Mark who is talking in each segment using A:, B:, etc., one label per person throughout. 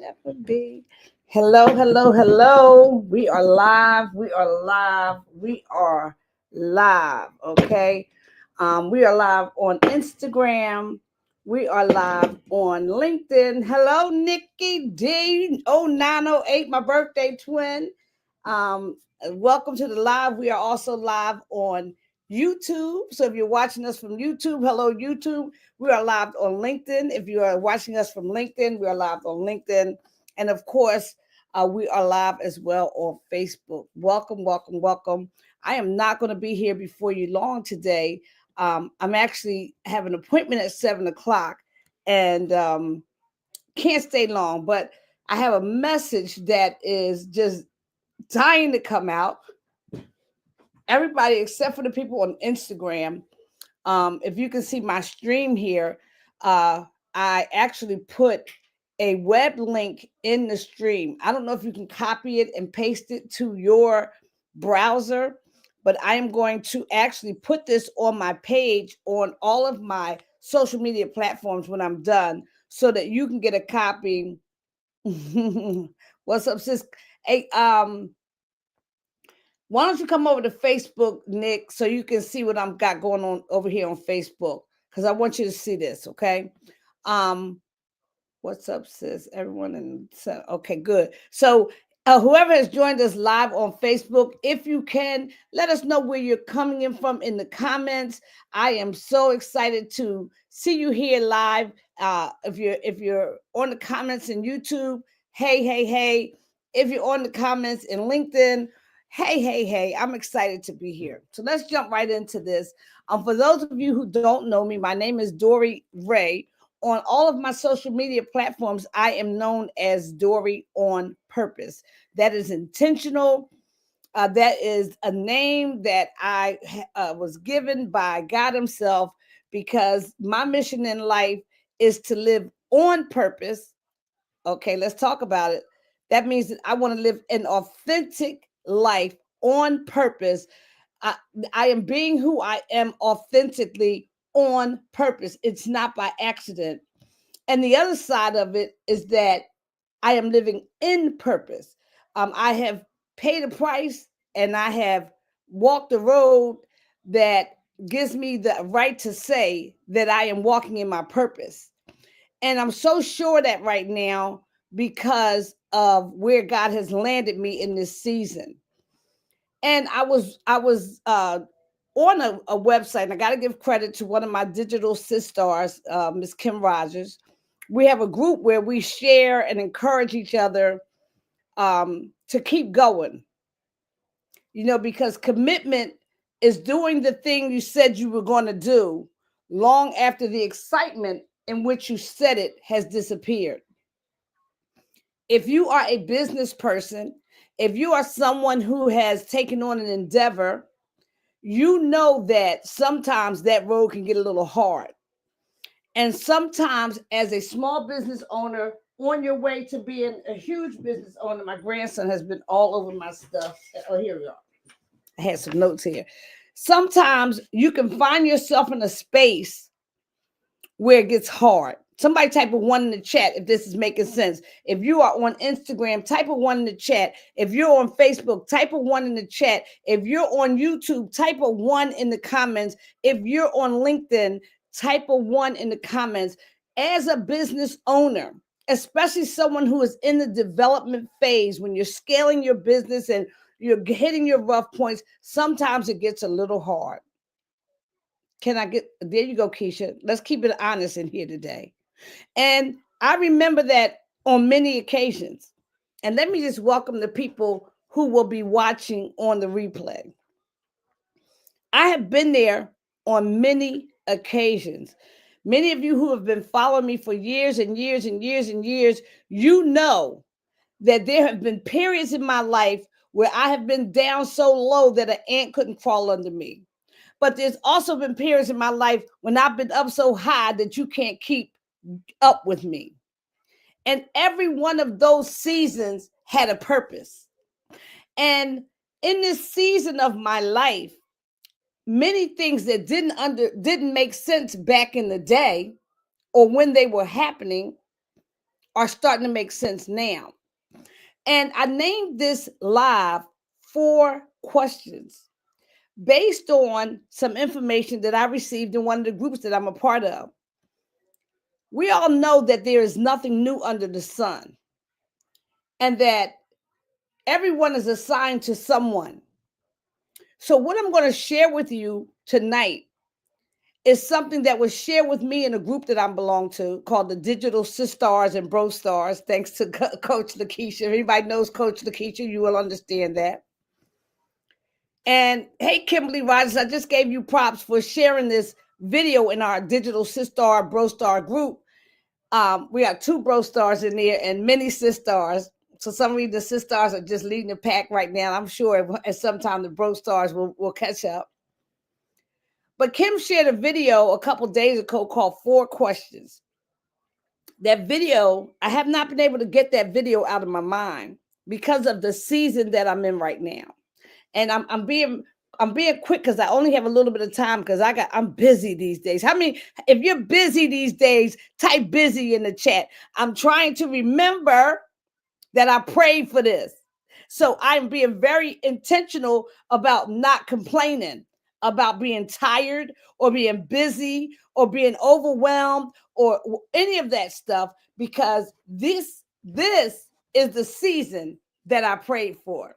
A: ever be. Hello, hello, hello. We are live. We are live. We are live. Okay. We are live on Instagram. We are live on LinkedIn. Hello, Nikki D0908, my birthday twin. Welcome to the live. We are also live on YouTube. So if you're watching us from YouTube, hello, YouTube. We are live on LinkedIn. If you are watching us from LinkedIn, we are live on LinkedIn. And of course, we are live as well on Facebook. Welcome, welcome, welcome. I am not going to be here before you long today. I'm actually have an appointment at 7 o'clock and can't stay long, but I have a message that is just dying to come out. Everybody except for the people on Instagram. If you can see my stream here, uh, I actually put a web link in the stream. I don't know if you can copy it and paste it to your browser, but I am going to actually put this on my page on all of my social media platforms when I'm done so that you can get a copy. What's up, sis? Hey, why don't you come over to Facebook, Nick, so you can see what I'm got going on over here on Facebook? Because I want you to see this, okay? Um, what's up, sis? Everyone in okay, good. So whoever has joined us live on Facebook, if you can, let us know where you're coming in from in the comments. I am so excited to see you here live. If you're on the comments in YouTube, hey, hey, hey. If you're on the comments in LinkedIn, hey, hey, hey, I'm excited to be here. So let's jump right into this. For those of you who don't know me, my name is Dory Ray. On all of my social media platforms, I am known as Dory on Purpose. That is intentional. That is a name that I was given by God Himself because my mission in life is to live on purpose. Okay, let's talk about it. That means that I want to live an authentic life on purpose. I, I am being who I am authentically on purpose. It's not by accident. And the other side of it is that I am living in purpose. I have paid a price and I have walked the road that gives me the right to say that I am walking in my purpose. And I'm so sure that right now because of where God has landed me in this season. And I was on a website, and I got to give credit to one of my digital sisters, Miss Kim Rogers. We have a group where we share and encourage each other to keep going. Because commitment is doing the thing you said you were going to do long after the excitement in which you said it has disappeared. If you are a business person, if you are someone who has taken on an endeavor, you know that sometimes that road can get a little hard. And sometimes, as a small business owner, on your way to being a huge business owner, my grandson has been all over my stuff. Oh, here we are. I had some notes here. Sometimes you can find yourself in a space where it gets hard. Somebody type a one in the chat if this is making sense. If you are on Instagram, type a one in the chat. If you're on Facebook, type a one in the chat. If you're on YouTube, type a one in the comments. If you're on LinkedIn, type a one in the comments. As a business owner, especially someone who is in the development phase, when you're scaling your business and you're hitting your rough points, sometimes it gets a little hard. Can I get there? You go, Keisha. Let's keep it honest in here today. And I remember that on many occasions. And let me just welcome the people who will be watching on the replay. I have been there on many occasions. Many of you who have been following me for years and years and years and years, you know that there have been periods in my life where I have been down so low that an ant couldn't crawl under me. But there's also been periods in my life when I've been up so high that you can't keep up with me. And every one of those seasons had a purpose. And in this season of my life, many things that didn't make sense back in the day or when they were happening are starting to make sense now. And I named this live 4 questions based on some information that I received in one of the groups that I'm a part of. We all know that there is nothing new under the sun, and that everyone is assigned to someone. So what I'm going to share with you tonight is something that was shared with me in a group that I belong to called the Digital Sistars and Bro Stars, thanks to Coach Lakeisha. If anybody knows Coach Lakeisha, you will understand that. And hey, Kimberly Rogers, I just gave you props for sharing this video in our Digital Sistar Bro Star group. We got 2 Bro Stars in there and many Sistars. So some reason the Sistars are just leading the pack right now. I'm sure at some time the Bro Stars will catch up. But Kim shared a video a couple days ago called 4 Questions. That video, I have not been able to get that video out of my mind because of the season that I'm in right now. And I'm being quick because I only have a little bit of time because I'm busy these days. How many, if you're busy these days, type busy in the chat. I'm trying to remember that I prayed for this. So I'm being very intentional about not complaining about being tired or being busy or being overwhelmed or any of that stuff, because this is the season that I prayed for.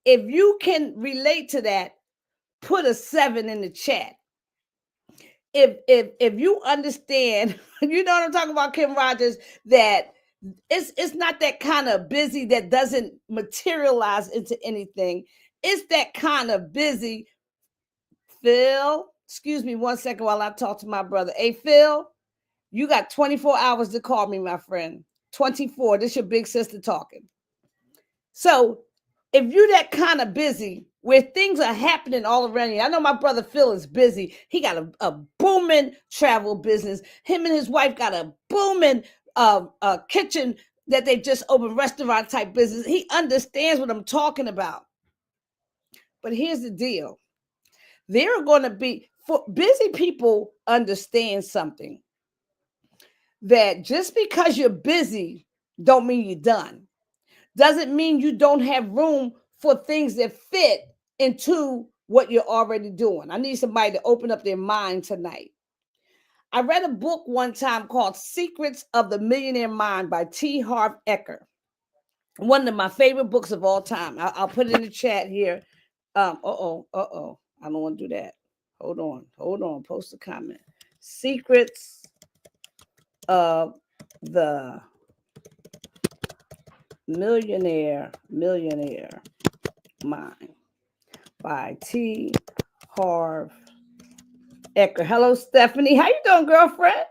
A: If you can relate to that, put a 7 in the chat. If you understand, you know what I'm talking about, Kim Rogers, that it's not that kind of busy that doesn't materialize into anything. It's that kind of busy. Phil, excuse me 1 second while I talk to my brother. Hey, Phil, you got 24 hours to call me, my friend. 24. This your big sister talking. So if you're that kind of busy where things are happening all around you, I know my brother Phil is busy. He got a booming travel business. Him and his wife got a booming kitchen that they just opened, restaurant type business. He understands what I'm talking about. But here's the deal. There are going to be, for busy people, understand something, that just because you're busy don't mean you're done. Doesn't mean you don't have room for things that fit into what you're already doing. I need somebody to open up their mind tonight. I read a book one time called Secrets of the Millionaire Mind by T. Harv Eker. One of my favorite books of all time. I'll put it in the chat here. I don't want to do that. Hold on. Post a comment. Secrets of the Millionaire Mind by T. Harv Eker. Hello, Stephanie. How you doing, girlfriend?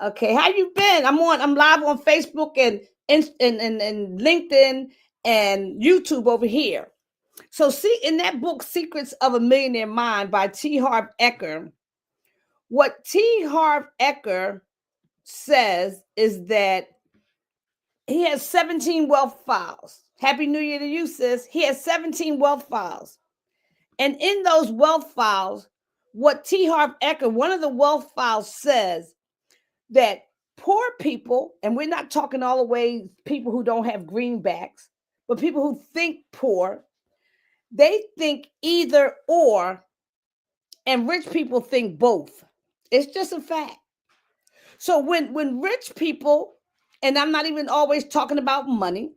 A: Okay, how you been? I'm live on Facebook and LinkedIn and YouTube over here. So see, in that book, Secrets of a Millionaire Mind by T. Harv Eker, what T. Harv Eker says is that he has 17 wealth files. Happy New Year to you, sis. He has 17 wealth files. And in those wealth files, what T. Harv Eker, one of the wealth files says that poor people, and we're not talking all the way people who don't have greenbacks, but people who think poor, they think either or, and rich people think both. It's just a fact. So when rich people, and I'm not even always talking about money,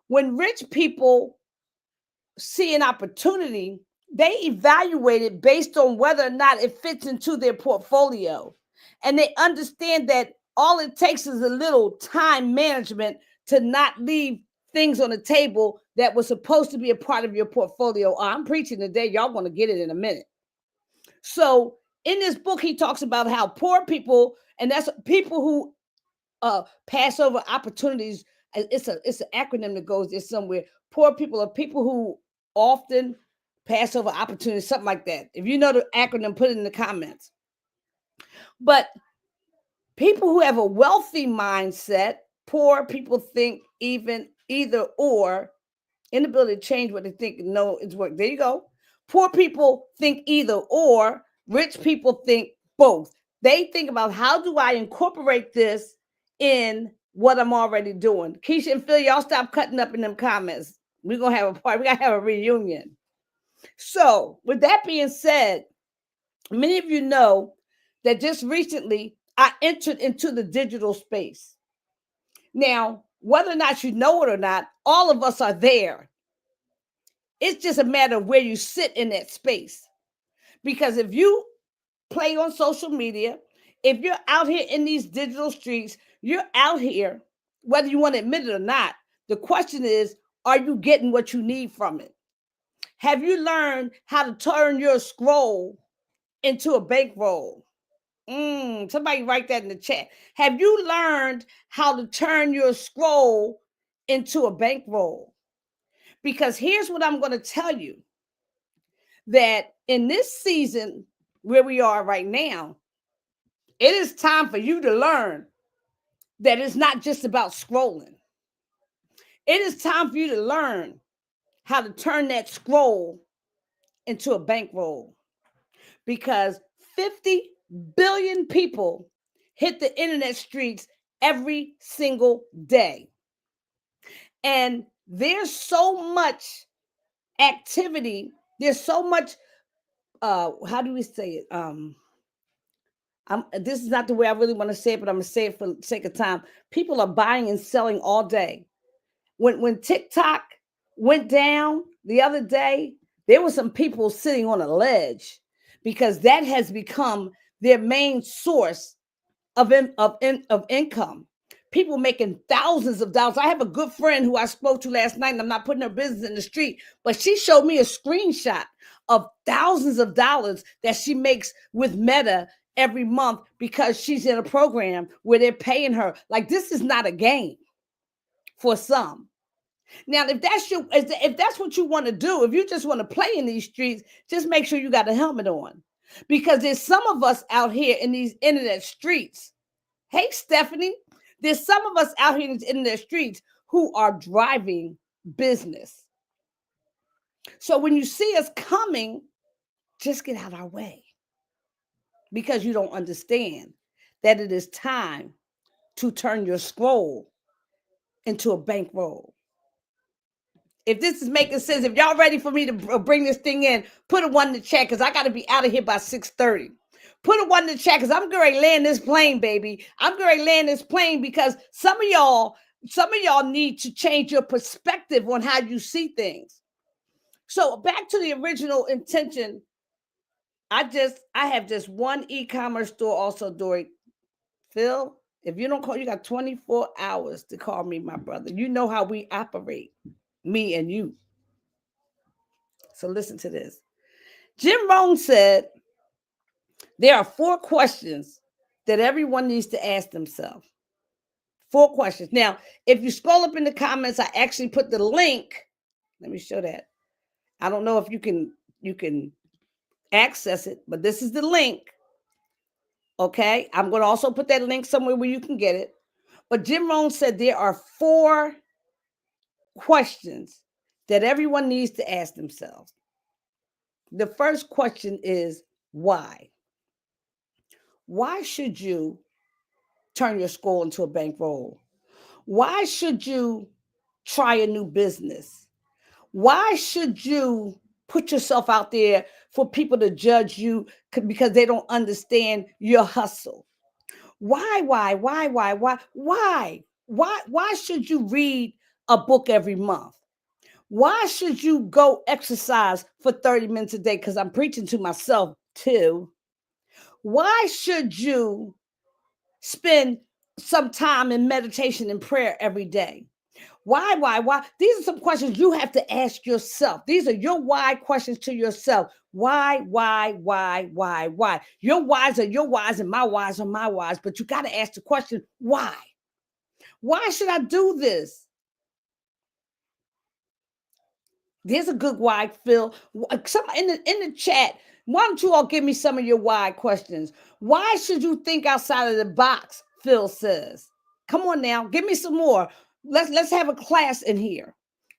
A: when rich people see an opportunity, they evaluate it based on whether or not it fits into their portfolio. And they understand that all it takes is a little time management to not leave things on the table that was supposed to be a part of your portfolio. I'm preaching today. Y'all going to get it in a minute. So in this book, he talks about how poor people, and that's people who pass over opportunities. It's an acronym that goes there somewhere. Poor people are people who often pass over opportunities, something like that. If you know the acronym, put it in the comments. But people who have a wealthy mindset, poor people think either or, inability to change what they think. No, it's work. There you go. Poor people think either or. Rich people think both. They think about, how do I incorporate this in what I'm already doing. Keisha and Phil, y'all stop cutting up in them comments. We're going to have a party. We got to have a reunion. So with that being said, many of you know that just recently I entered into the digital space. Now, whether or not you know it or not, all of us are there. It's just a matter of where you sit in that space. Because if you play on social media, if you're out here in these digital streets, you're out here, whether you want to admit it or not. The question is, are you getting what you need from it? Have you learned how to turn your scroll into a bankroll? Somebody write that in the chat. Have you learned how to turn your scroll into a bankroll? Because here's what I'm going to tell you, that in this season where we are right now, it is time for you to learn that it's not just about scrolling. It is time for you to learn how to turn that scroll into a bankroll, because 50 billion people hit the internet streets every single day. And there's so much activity. There's so much, how do we say it? This is not the way I really want to say it, but I'm going to say it for the sake of time. People are buying and selling all day. When TikTok went down the other day, there were some people sitting on a ledge, because that has become their main source of income. People making thousands of dollars. I have a good friend who I spoke to last night, and I'm not putting her business in the street, but she showed me a screenshot of thousands of dollars that she makes with Meta every month, because she's in a program where they're paying her. Like, this is not a game for some. Now, if that's what you want to do, if you just want to play in these streets, just make sure you got a helmet on, because there's some of us out here in these internet streets. Hey, Stephanie, there's some of us out here in these internet streets who are driving business. So when you see us coming, just get out of our way, because you don't understand that it is time to turn your scroll into a bankroll. If this is making sense, if y'all ready for me to bring this thing in, put a 1 in the chat, because I got to be out of here by 6:30. Put a 1 in the chat, because I'm going to land this plane, baby. I'm going to land this plane, because some of y'all need to change your perspective on how you see things. So back to the original intention. I have just one e-commerce store also, Dory. Phil, if you don't call, you got 24 hours to call me, my brother. You know how we operate, me and you. So listen to this. Jim Rohn said, there are 4 questions that everyone needs to ask themselves. 4 questions. Now, if you scroll up in the comments, I actually put the link. Let me show that. I don't know if you can access it, but this is the link. Okay. I'm going to also put that link somewhere where you can get it. But Jim Rohn said there are 4 questions that everyone needs to ask themselves. The first question is, why? Why should you turn your scroll into a bankroll? Why should you try a new business? Why should you put yourself out there for people to judge you because they don't understand your hustle? Why should you read a book every month? Why should you go exercise for 30 minutes a day? Because I'm preaching to myself too. Why should you spend some time in meditation and prayer every day? Why? These are some questions you have to ask yourself. These are your why questions to yourself. Why? Your whys are your whys and my whys are my whys, but you got to ask the question, why? Why should I do this? There's a good why, Phil. Some in the chat, why don't you all give me some of your why questions? Why should you think outside of the box? Phil says. Come on now, give me some more. Let's have a class in here.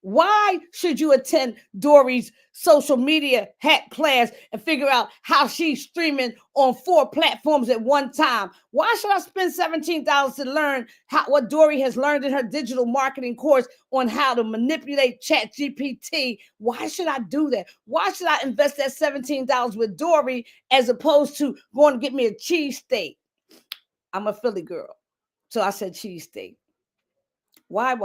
A: Why should you attend Dory's social media hack class and figure out how she's streaming on 4 platforms at one time? Why should I spend $17 to learn what Dory has learned in her digital marketing course on how to manipulate ChatGPT? Why should I do that? Why should I invest that $17 with Dory as opposed to going to get me a cheesesteak? I'm a Philly girl, so I said cheesesteak. Why?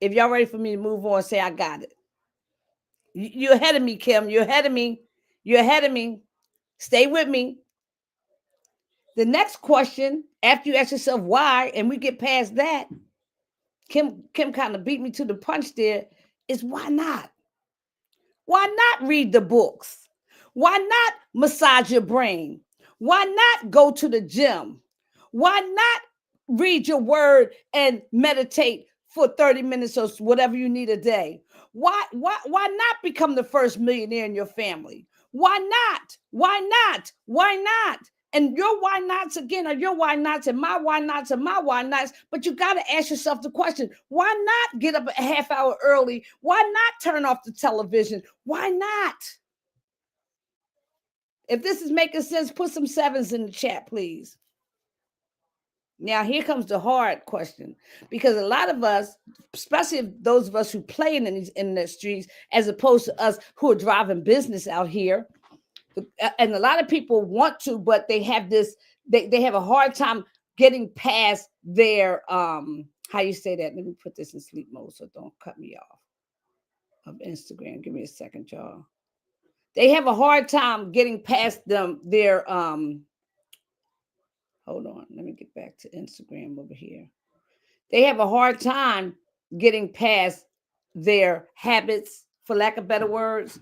A: If y'all ready for me to move on, say I got it. You're ahead of me, Kim. You're ahead of me. You're ahead of me. Stay with me. The next question, after you ask yourself why, and we get past that, Kim kind of beat me to the punch there, is why not? Why not read the books? Why not massage your brain? Why not go to the gym? Why not read your word and meditate for 30 minutes or whatever you need a day? Why not become the first millionaire in your family? Why not? Why not? Why not? And your why nots again are your why nots, and my why nots are my why nots. But you got to ask yourself the question: why not get up a half hour early? Why not turn off the television? Why not? If this is making sense, put some 7s in the chat, please. Now, here comes the hard question, because a lot of us, especially those of us who play in these internet streets, as opposed to us who are driving business out here, and a lot of people want to, but they have this, they have a hard time getting past their, how you say that? Let me put this in sleep mode so don't cut me off of Instagram. Give me a second, y'all. They have a hard time getting past their, hold on, let me get back to Instagram over here. They have a hard time getting past their habits, for lack of better words.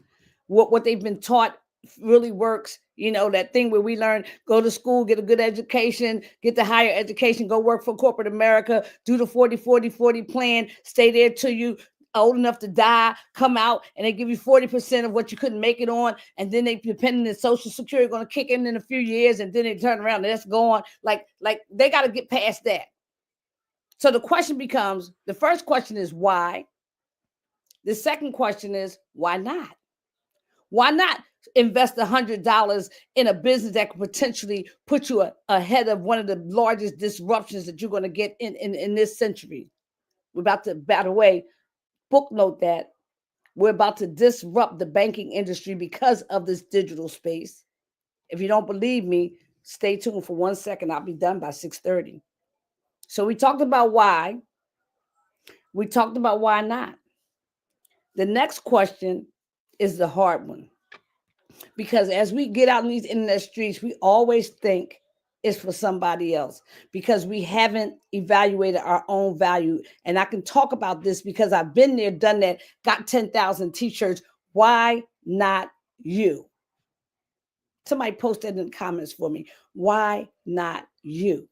A: What they've been taught really works. You know, that thing where we learn, go to school, get a good education, get the higher education, go work for corporate America, do the 40-40-40 plan, stay there till you old enough to die, come out, and they give you 40% of what you couldn't make it on, and then they, depending on Social Security, going to kick in a few years, and then they turn around and that's gone. Like they got to get past that. So the question becomes, the first question is why? The second question is, why not? Why not invest $100 in a business that could potentially put you ahead of one of the largest disruptions that you're going to get in this century? We're about to, by the way, book note that we're about to disrupt the banking industry because of this digital space. If you don't believe me, stay tuned for 1 second. I'll be done by 6:30. So we talked about why. We talked about why not. The next question is the hard one. Because as we get out in these internet streets, we always think it's for somebody else because we haven't evaluated our own value. And I can talk about this because I've been there, done that, got 10,000 t-shirts. Why not you? Somebody post that in the comments for me. Why not you?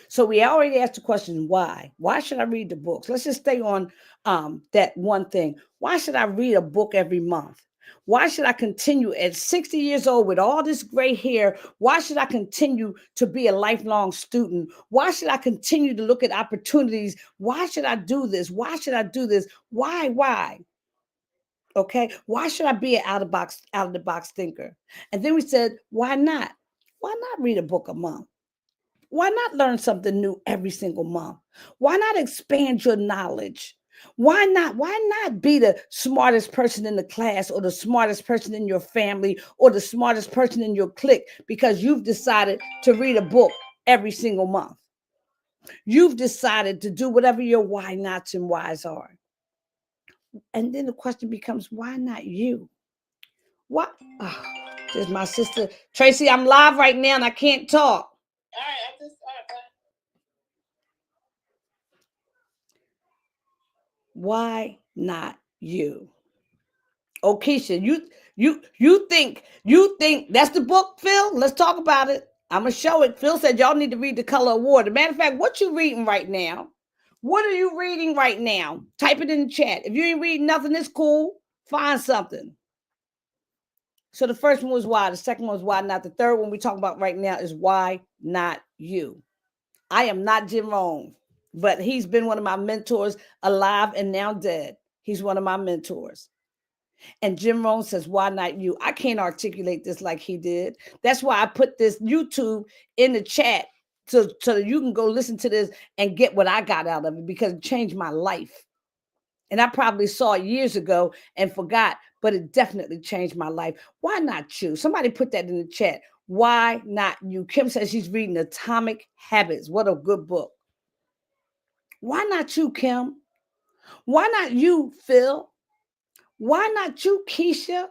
A: So we already asked the question, why? Why should I read the books? Let's just stay on that one thing. Why should I read a book every month? Why should I continue at 60 years old with all this gray hair? Why should I continue to be a lifelong student? Why should I continue to look at opportunities? Why should I do this? Why should I do this? Why? Okay. Why should I be an out of the box thinker? And then we said, why not? Why not read a book a month? Why not learn something new every single month? Why not expand your knowledge? Why not be the smartest person in the class or the smartest person in your family or the smartest person in your clique because you've decided to read a book every single month? You've decided to do whatever your why nots and whys are. And then the question becomes, why not you? What? Oh, there's my sister. Tracy, I'm live right now and I can't talk. All right, why not you? Oh, Keisha, you think that's the book, Phil? Let's talk about it. I'm gonna show it. Phil said y'all need to read The Color of War. As a matter of fact, what you reading right now? What are you reading right now? Type it in the chat. If you ain't reading nothing, it's cool. Find something. So the first one was why. The second one was why not. The third one we talking about right now is why not you. I am not Jim Rohn. but he's been one of my mentors, alive and now dead. He's one of my mentors. And Jim Rohn says, why not you? I can't articulate this like he did. That's why I put this YouTube in the chat so that you can go listen to this and get what I got out of it, because it changed my life. And I probably saw it years ago and forgot, but it definitely changed my life. Why not you? Somebody put that in the chat. Why not you? Kim says she's reading Atomic Habits. What a good book. Why not you, Kim? Why not you, Phil? Why not you, Keisha?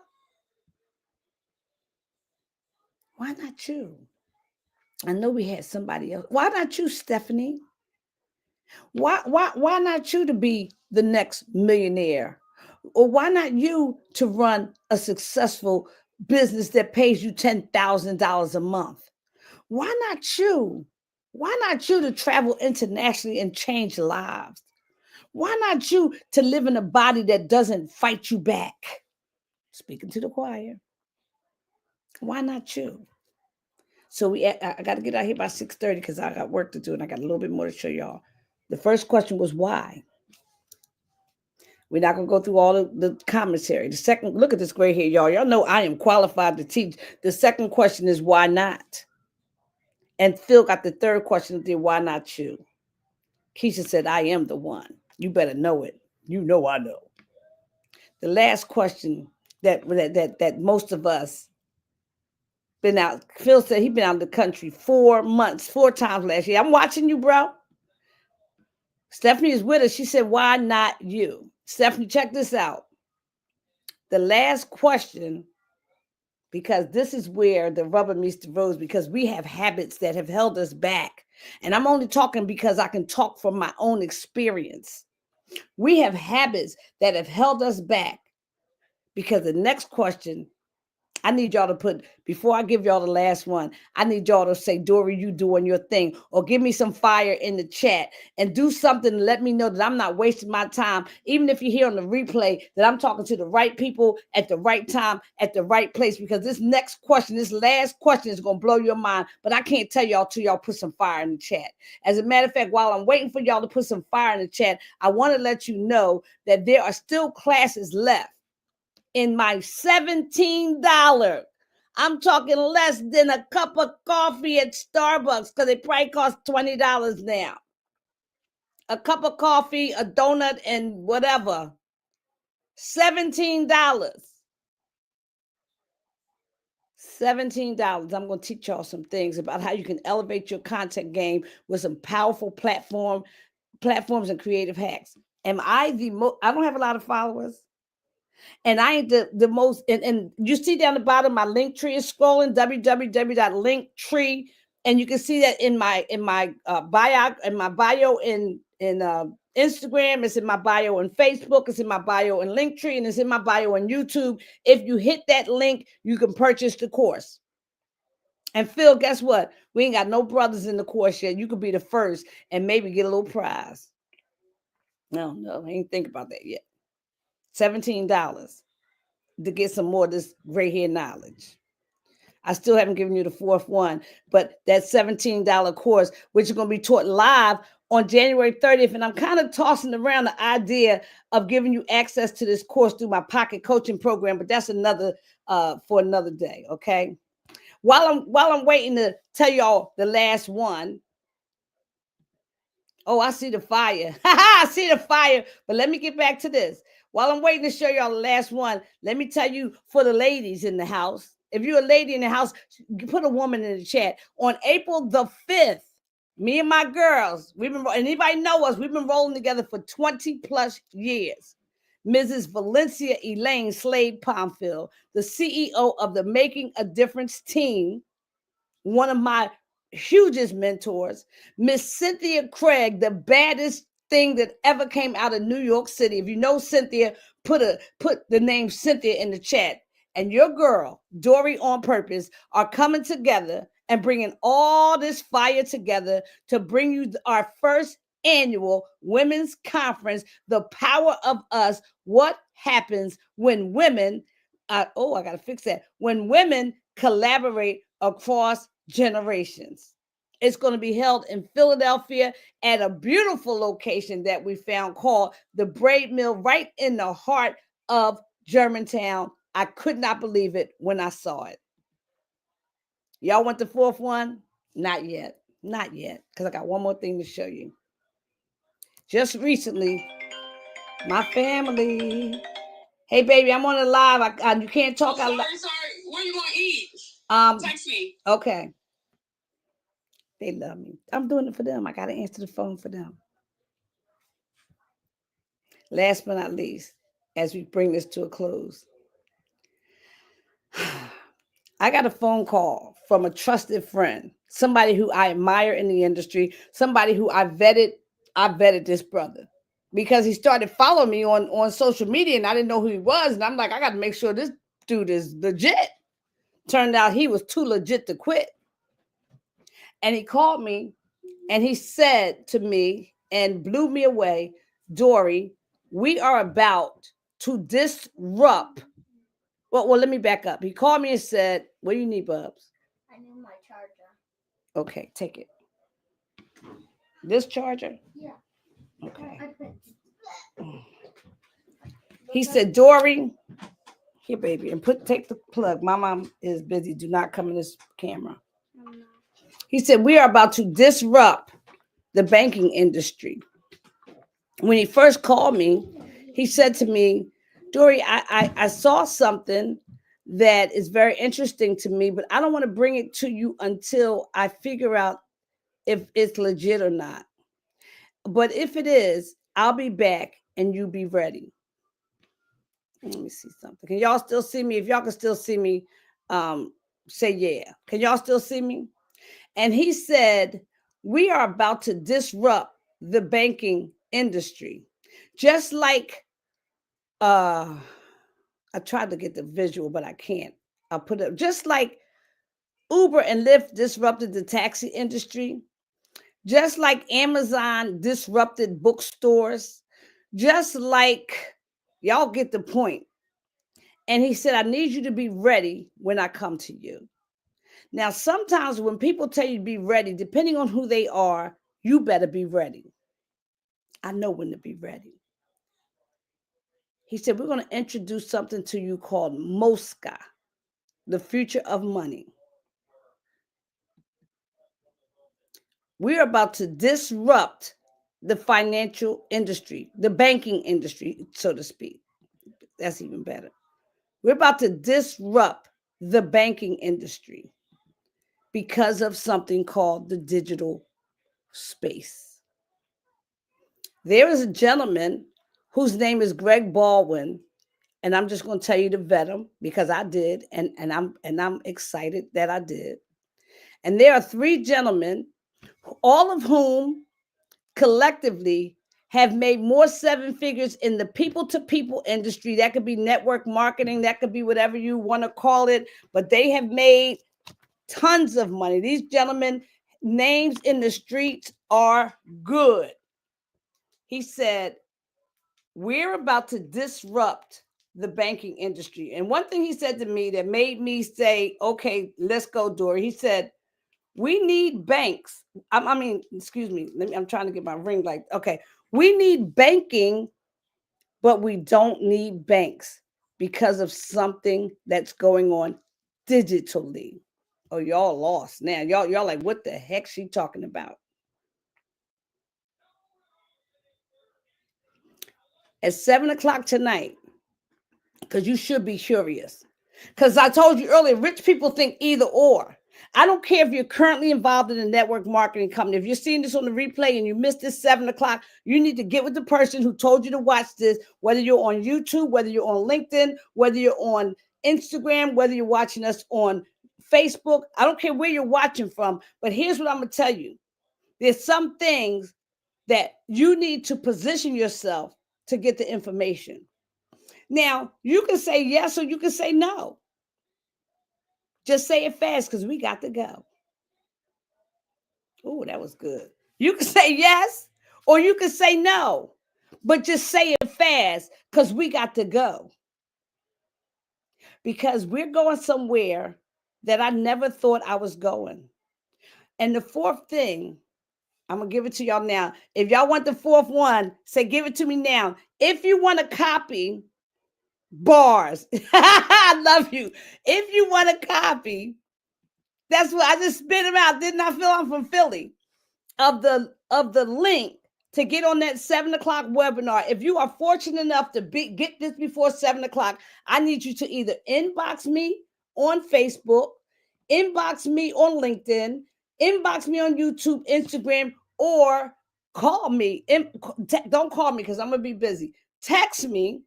A: Why not you? I know we had somebody else. Why not you, Stephanie? Why not you to be the next millionaire? Or why not you to run a successful business that pays you $10,000 a month? Why not you? Why not you to travel internationally and change lives? Why not you to live in a body that doesn't fight you back? Speaking to the choir. Why not you? So I got to get out here by 6:30 because I got work to do and I got a little bit more to show y'all. The first question was why. We're not going to go through all the commentary. The second, look at this gray hair, y'all. Y'all know I am qualified to teach. The second question is why not? And Phil got the third question there, why not you? Keisha said, I am the one. You better know it. You know I know. The last question that most of us been out. Phil said he's been out of the country 4 months, 4 times last year. I'm watching you, bro. Stephanie is with us. She said, why not you? Stephanie, check this out. The last question, because this is where the rubber meets the road, because we have habits that have held us back. And I'm only talking because I can talk from my own experience. We have habits that have held us back, because the next question, I need y'all to put, before I give y'all the last one, I need y'all to say, Dory, you doing your thing, or give me some fire in the chat and do something to let me know that I'm not wasting my time. Even if you hear on the replay that I'm talking to the right people at the right time, at the right place, because this next question, this last question is going to blow your mind, but I can't tell y'all till y'all put some fire in the chat. As a matter of fact, while I'm waiting for y'all to put some fire in the chat, I want to let you know that there are still classes left in my $17. I'm talking less than a cup of coffee at Starbucks, because it probably costs $20 now. A cup of coffee, a donut, and whatever. $17. $17. I'm going to teach y'all some things about how you can elevate your content game with some powerful platforms and creative hacks. Am I the most? I don't have a lot of followers. And I ain't the most, and you see down the bottom, my link tree is scrolling, www.linktree, and you can see that in my bio in Instagram, it's in my bio in Facebook, it's in my bio in Linktree, and it's in my bio on YouTube. If you hit that link, you can purchase the course. And Phil, guess what? We ain't got no brothers in the course yet. You could be the first and maybe get a little prize. No, I ain't think about that yet. $17 to get some more of this gray hair knowledge. I still haven't given you the fourth one, but that $17 course, which is going to be taught live on January 30th. And I'm kind of tossing around the idea of giving you access to this course through my pocket coaching program, but that's another for another day. Okay. While I'm waiting to tell y'all the last one. Oh, I see the fire. I see the fire. But let me get back to this. While I'm waiting to show y'all the last one, let me tell you, for the ladies in the house, if you're a lady in the house, put a woman in the chat. On April the 5th, me and my girls, anybody know us, we've been rolling together for 20 plus years. Mrs. Valencia Elaine Slade Pomfield, the CEO of the Making a Difference team, one of my hugest mentors, Miss Cynthia Craig, the baddest thing that ever came out of New York City. If you know Cynthia, put the name Cynthia in the chat. And your girl, Dory on Purpose, are coming together and bringing all this fire together to bring you our first annual women's conference, The Power of Us. What happens when women, I got to fix that. When women collaborate across generations. It's going to be held in Philadelphia at a beautiful location that we found called the Braid Mill, right in the heart of Germantown. I could not believe it when I saw it. Y'all want the fourth one? Not yet. Not yet, because I got one more thing to show you. Just recently, my family. Hey, baby, I'm on the live. You can't talk.
B: Sorry. What are you going to eat? Text me.
A: Okay. They love me. I'm doing it for them. I got to answer the phone for them. Last but not least, as we bring this to a close, I got a phone call from a trusted friend, somebody who I admire in the industry, somebody who I vetted this brother because he started following me on social media and I didn't know who he was. And I'm like, I got to make sure this dude is legit. Turned out he was too legit to quit. And he called me and he said to me and blew me away, Dory, we are about to disrupt. Well, let me back up. He called me and said, what do you need, Bubs?
C: I need my charger.
A: Okay, take it. This charger?
C: Yeah.
A: Okay. He said, Dory, here, baby, and take the plug. My mom is busy. Do not come in this camera. He said, we are about to disrupt the banking industry. When he first called me, he said to me, Dory, I saw something that is very interesting to me, but I don't want to bring it to you until I figure out if it's legit or not. But if it is, I'll be back and you be ready. Let me see something. Can y'all still see me? If y'all can still see me, say yeah. Can y'all still see me? And he said, we are about to disrupt the banking industry. Just like, I tried to get the visual, but I can't. I'll put it, just like Uber and Lyft disrupted the taxi industry, just like Amazon disrupted bookstores, just like, y'all get the point. And he said, I need you to be ready when I come to you. Now, sometimes when people tell you to be ready, depending on who they are, you better be ready. I know when to be ready. He said, we're going to introduce something to you called Mosca, the future of money. We're about to disrupt the financial industry, the banking industry, so to speak. That's even better. We're about to disrupt the banking industry because of something called the digital space. There is a gentleman whose name is Greg Baldwin, and I'm just going to tell you to vet him because I did, and I'm excited that I did. And there are three gentlemen, all of whom collectively have made more seven figures in the people-to-people industry. That could be network marketing, that could be whatever you want to call it, but they have made tons of money. These gentlemen, names in the streets are good. He said, we're about to disrupt the banking industry. And one thing he said to me that made me say, okay, let's go, Dory. He said, we need banks. Excuse me. I'm trying to get my ring light. Okay. We need banking, but we don't need banks because of something that's going on digitally. Oh, y'all lost now. Y'all like, what the heck she talking about? At 7:00 tonight, because you should be curious. Because I told you earlier, rich people think either or. I don't care if you're currently involved in a network marketing company. If you're seeing this on the replay and you missed this 7:00, you need to get with the person who told you to watch this, whether you're on YouTube, whether you're on LinkedIn, whether you're on Instagram, whether you're watching us on Facebook. I don't care where you're watching from, but here's what I'm going to tell you. There's some things that you need to position yourself to get the information. Now, you can say yes or you can say no. Just say it fast because we got to go. Oh, that was good. You can say yes or you can say no, but just say it fast because we got to go. Because we're going somewhere that I never thought I was going. And the fourth thing, I'm going to give it to y'all now. If y'all want the fourth one, say, give it to me now. If you want to copy bars, I love you. If you want to copy, that's what I just spit them out. Didn't I feel I'm from Philly? Of the link to get on that 7:00 webinar. If you are fortunate enough to get this before 7:00, I need you to either inbox me on Facebook, inbox me on LinkedIn, inbox me on YouTube, Instagram, or call me. Don't call me because I'm going to be busy. Text me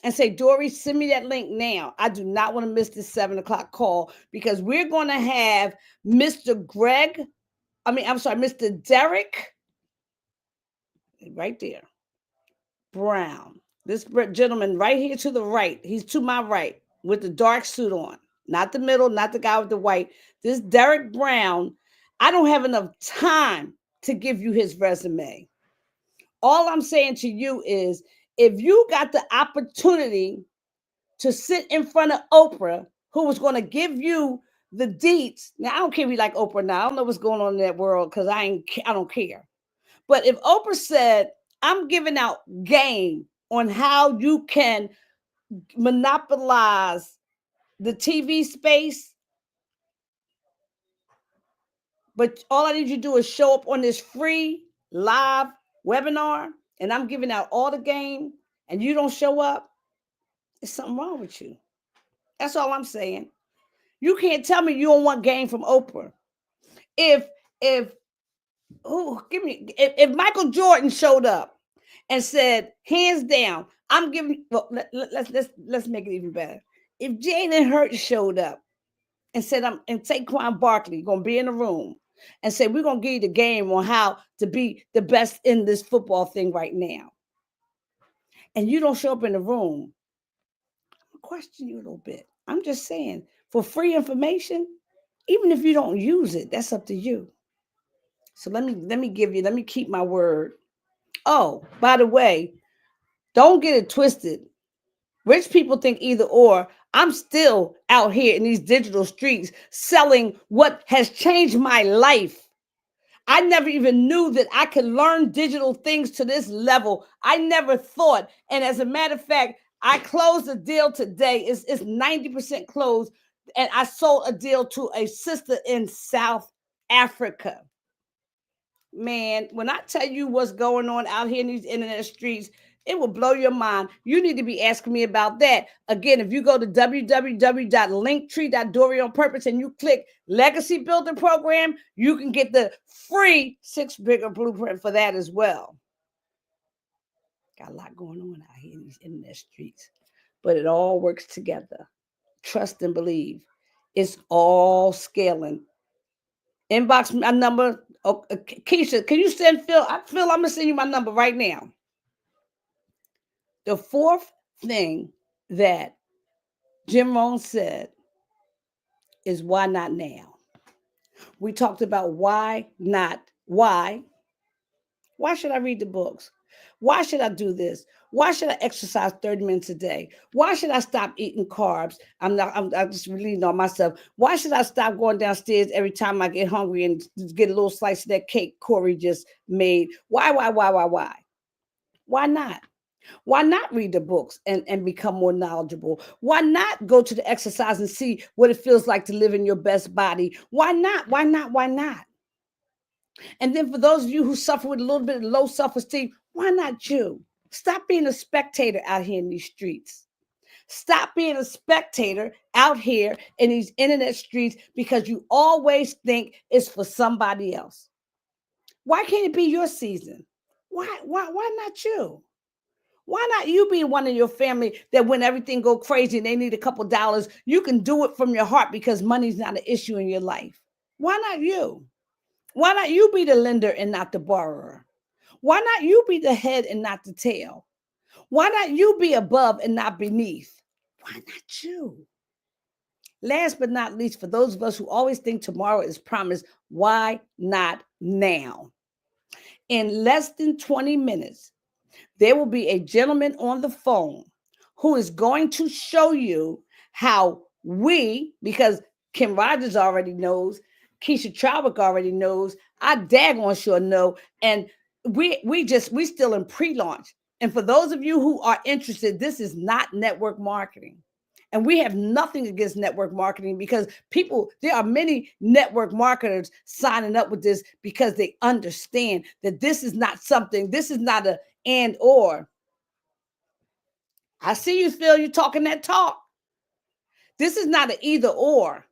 A: and say, Dory, send me that link now. I do not want to miss this 7:00 call because we're going to have Mr. Mr. Derek, right there, Brown. This gentleman right here to the right, he's to my right with the dark suit on, not the middle, not the guy with the white. This Derek Brown, I don't have enough time to give you his resume. All I'm saying to you is, if you got the opportunity to sit in front of Oprah, who was going to give you the deets. Now, I don't care if you like Oprah now. I don't know what's going on in that world because I don't care. But if Oprah said, I'm giving out game on how you can monopolize the TV space, but all I need you to do is show up on this free live webinar, and I'm giving out all the game, and you don't show up, there's something wrong with you. That's all I'm saying. You can't tell me you don't want game from Oprah. If Michael Jordan showed up and said, hands down, I'm giving. Well, let's make it even better. If Jalen Hurts showed up and said, and Saquon Barkley gonna be in the room and say, we're gonna give you the game on how to be the best in this football thing right now, and you don't show up in the room, I'm gonna question you a little bit. I'm just saying, for free information, even if you don't use it, that's up to you. So let me keep my word. Oh, by the way, don't get it twisted. Rich people think either or. I'm still out here in these digital streets selling what has changed my life. I never even knew that I could learn digital things to this level. I never thought. And as a matter of fact, I closed a deal today. It's 90% closed. And I sold a deal to a sister in South Africa. Man, when I tell you what's going on out here in these internet streets, it will blow your mind. You need to be asking me about that. Again, if you go to www.linktree.doryonpurpose and you click Legacy Building Program, you can get the free 6-figure blueprint for that as well. Got a lot going on out here in these internet streets, but it all works together. Trust and believe. It's all scaling. Inbox my number. Oh, Keisha, can you send Phil? Phil, I'm going to send you my number right now. The fourth thing that Jim Rohn said is, why not now? We talked about why not. Why? Why should I read the books? Why should I do this? Why should I exercise 30 minutes a day? Why should I stop eating carbs? I'm just relieving on myself. Why should I stop going downstairs every time I get hungry and get a little slice of that cake Corey just made? Why? Why not? Why not read the books and become more knowledgeable? Why not go to the exercise and see what it feels like to live in your best body? Why not? Why not? Why not? And then for those of you who suffer with a little bit of low self-esteem, why not you? Stop being a spectator out here in these streets. Stop being a spectator out here in these internet streets because you always think it's for somebody else. Why can't it be your season? Why not you? Why not you be one of your family that when everything go crazy and they need a couple dollars, you can do it from your heart because money's not an issue in your life? Why not you? Why not you be the lender and not the borrower? Why not you be the head and not the tail? Why not you be above and not beneath? Why not you? Last but not least, for those of us who always think tomorrow is promised, why not now? In less than 20 minutes, there will be a gentleman on the phone who is going to show you how because Kim Rogers already knows, Keisha Trawick already knows. I daggone sure know. And we still in pre-launch. And for those of you who are interested, this is not network marketing. And we have nothing against network marketing because there are many network marketers signing up with this because they understand that this is not a and or. I see you, Phil, you talking that talk. This is not an either or.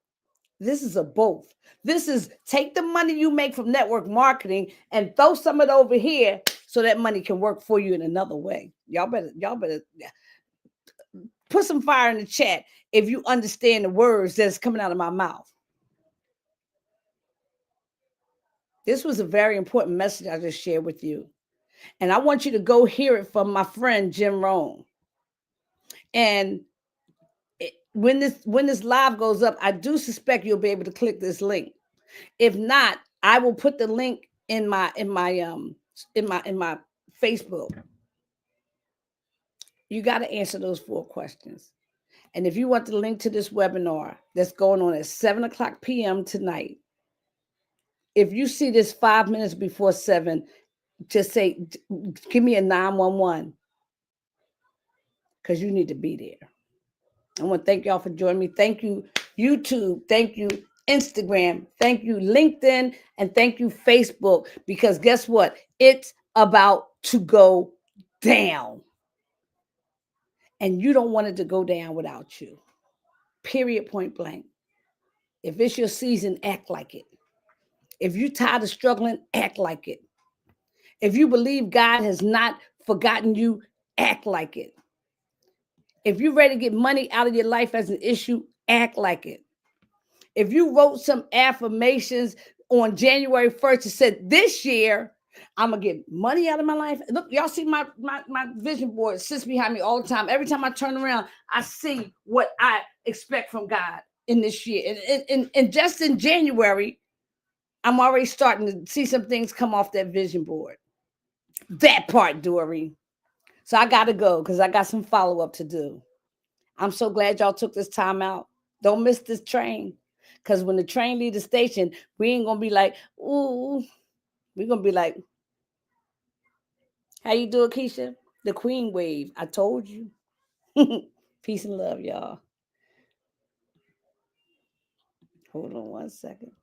A: This is a both. This is take the money you make from network marketing and throw some of it over here so that money can work for you in another way. Y'all better put some fire in the chat if you understand the words that's coming out of my mouth. This was a very important message I just shared with you. And I want you to go hear it from my friend, Jim Rohn. And when this live goes up, I do suspect you'll be able to click this link. If not, I will put the link in my Facebook. You got to answer those 4 questions. And if you want the link to this webinar that's going on at 7:00 p.m. tonight, if you see this 5 minutes before 7, just say, give me a 911 because you need to be there. I want to thank y'all for joining me. Thank you, YouTube. Thank you, Instagram. Thank you, LinkedIn. And thank you, Facebook. Because guess what? It's about to go down. And you don't want it to go down without you. Period, point blank. If it's your season, act like it. If you're tired of struggling, act like it. If you believe God has not forgotten you, act like it. If you're ready to get money out of your life as an issue, act like it. If you wrote some affirmations on January 1st and said, this year, I'm going to get money out of my life. Look, y'all see my vision board sits behind me all the time. Every time I turn around, I see what I expect from God in this year. And just in January, I'm already starting to see some things come off that vision board. That part, Dory. So I got to go because I got some follow-up to do. I'm so glad y'all took this time out. Don't miss this train. Because when the train leaves the station, we ain't going to be like, ooh. We're going to be like, how you doing, Keisha? The Queen Wave. I told you. Peace and love, y'all. Hold on one second.